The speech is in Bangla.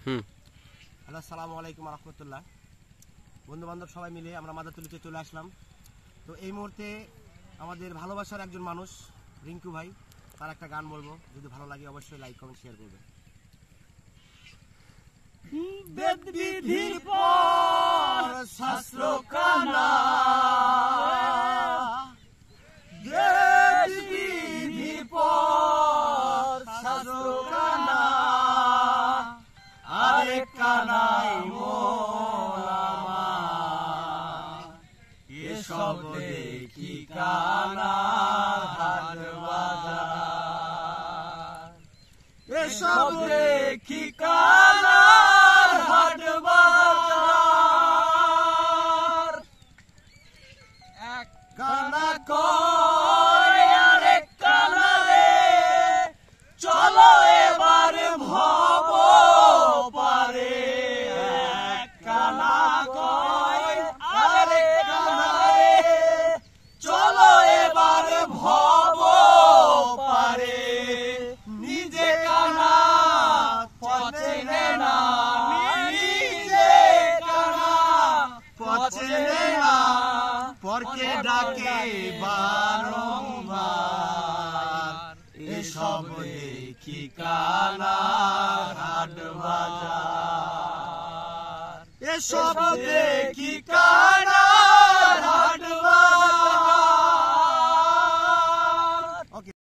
হ্যালো, আসসালামু আলাইকুম রহমতুল্লাহ। বন্ধু বান্ধব সবাই মিলে আমরা মাদারতুলিতে চলে আসলাম। তো এই মুহূর্তে আমাদের ভালোবাসার একজন মানুষ রিঙ্কু ভাই, তার একটা গান বলবো, যদি ভালো লাগে অবশ্যই লাইক কমেন্ট শেয়ার করবেন। বেদ বিধির পর শাস্ত্র কানা, বেদ বিধির পর শাস্ত্র কানা, আরেক কানাই মন আমার, এসব দেখি কানার হাট বাজার, এসব দেখি কানার হাট বাজার। এক কানা কয় আরেক কানা রে, চলো এবার ভব পারে। এক কানা কয় আরেক কানা রে, চলো এবার ভব পারে। নিজে কানা পচেনে না, নিজে কানা পচেনে না, পরকে ডাকে বারংবার, এসব দেখি কানার হাট বাজার, এসব দেখি কানা